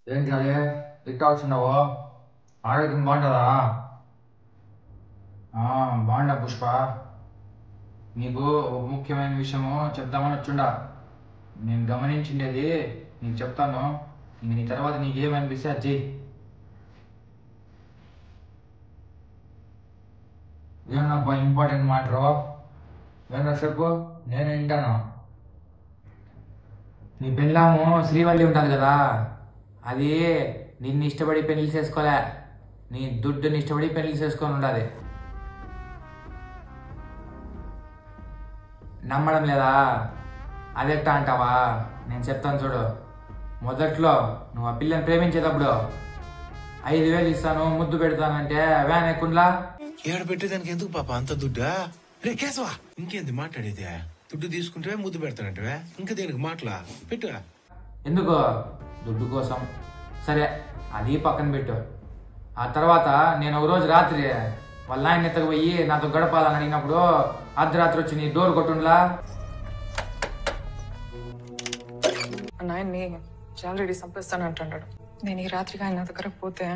ఏం చేయాలి ఇట్టా వచ్చినావు ఆరోగ్యం బాగుంటుందా బాగుండా పుష్ప నీకు ఒక ముఖ్యమైన విషయము చెప్దామని వచ్చిండా నేను గమనించిండేది నీకు చెప్తాను ఇంక నీ తర్వాత నీకేమనిపిస్తే అది చెయ్యి ఏమన్నా ఇంపార్టెంట్ మాటరు ఏమన్నా చెప్పు నేను వింటాను నీ పెళ్ళాము శ్రీవల్లి ఉంటుంది కదా అది నిన్ను ఇష్టపడి పెళ్లి చేసుకోలే నీ దుడ్డుని ఇష్టపడి పెళ్లి చేసుకొని ఉండాలి నమ్మడం లేదా అదెట్టా అంటావా నేను చెప్తాను చూడు మొదట్లో నువ్వు ఆ పిల్లని ప్రేమించేటప్పుడు 5,000 ఇస్తాను ముద్దు పెడతానంటే వ్యాన్ ఎక్కుండ్లా ఏడ పెట్టేదానికి ఎందుకు పాప అంత దుడ్డా రే కేశవా ఇంకేంది మాట్లాడేదే దుడ్డు తీసుకుంటే ముద్దు పెడతానంటే ఇంకా దేనికి మాటలా పెట్టు ఎందుకు దుడ్డు కోసం సరే అది పక్కన పెట్టు ఆ తర్వాత నేను ఒక రోజు రాత్రి వాళ్ళ ఆయన ఎత్తకు పోయి నాతో గడపాలని అడిగినప్పుడు అర్ధరాత్రి వచ్చి నీ డోర్ కొట్టుండ్లా అన్నాయన్ని ఆల్రెడీ చంపేస్తాను అంటున్నాడు నేను ఈ రాత్రికి ఆయన దగ్గర పోతే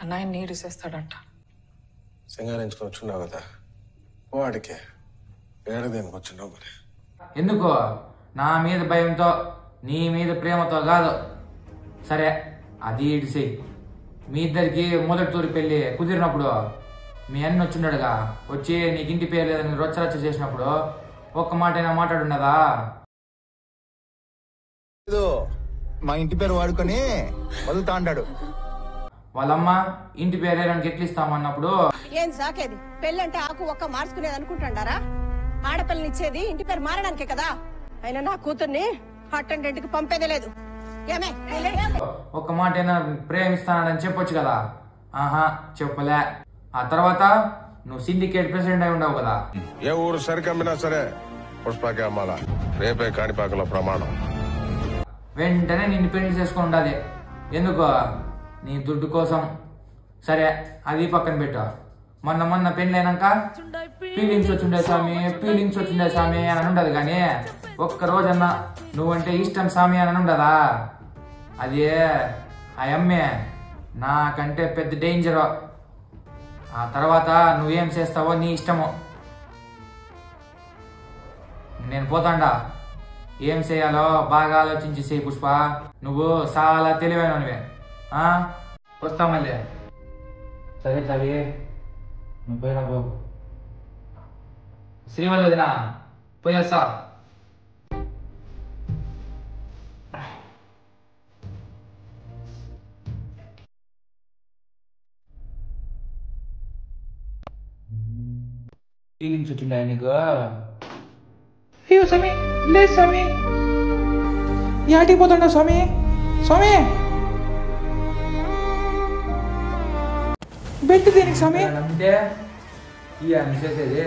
అన్నాయన్ని ఇరిసేస్తాడంట సింగారించుకొని వచ్చున్నావు కదా వాడికే ఏడదేనికి వచ్చినావు మరి ఎందుకు నా మీద భయంతో నీ మీద ప్రేమతో కాదు సరే అది ఇడిసి మీ ఇద్దరికి మొదటి తూరి పెళ్లి కుదిరినప్పుడు మీ అన్న వచ్చిండడుగా వచ్చి నీకు ఇంటి పేరు లేదని రొచ్చరచ్చ చేసినప్పుడు ఒక్క మాట అయినా మాట్లాడున్నదా మా ఇంటి పేరు వాడుకొని వదులుతా అంటాడు వాళ్ళమ్మ ఇంటి పేరు లేదని ఎట్లు ఇస్తామన్నప్పుడు ఏం సాకేది పెళ్ళంటే ఆకు ఒక్క మార్చుకునేది అనుకుంటాడారా ఆడపిల్లనిచ్చేది ఇంటి పేరు మారడానికే కదా అయినా నా కూతుర్ని అటెండెంట్ కి పంపేదే లేదు ఏమే ఒక్క మాట అయినా ప్రేమిస్తానని చెప్పొచ్చు కదా ఆహా చెప్పలే ఆ తర్వాత నువ్వు సిండికేట్ ప్రెసిడెంట్ అయి ఉండవు కదా ఏ ఊరు సరికమ్మినా సరే పుష్పకే అమ్మాల రేపే కాణిపాకలో ప్రమాణం వెంటనే నిన్ను పెళ్లి చేసుకొని ఉండాలి ఎందుకు నీ దుడ్డు కోసం సరే అది పక్కన పెట్టు మొన్న పెళ్లి అయినాక ఫీలింగ్స్ వచ్చిండే స్వామి అని ఉండదు కానీ ఒక్క రోజన్నా నువ్వంటే ఇష్టం స్వామి అని ఉండదా అదే ఆ అమ్మే నాకంటే పెద్ద డేంజరు ఆ తర్వాత నువ్వేం చేస్తావో నీ ఇష్టము నేను పోతాండా ఏం చేయాలో బాగా ఆలోచించి చేయి పుష్ప నువ్వు చాలా తెలివైనవే వస్తా మళ్ళీ సరే చవి నువ్వు పోయినా బాబు శ్రీవల్లి వదినా పోయేస్తా ఫీలింగ్స్ వచ్చిందా నీకు అయ్యో స్వామి లేదు స్వామి యాటికి పోతుండ స్వామి స్వామి బెడ్ దేనికి స్వామి అంతే ఇవన్నీ చేసేది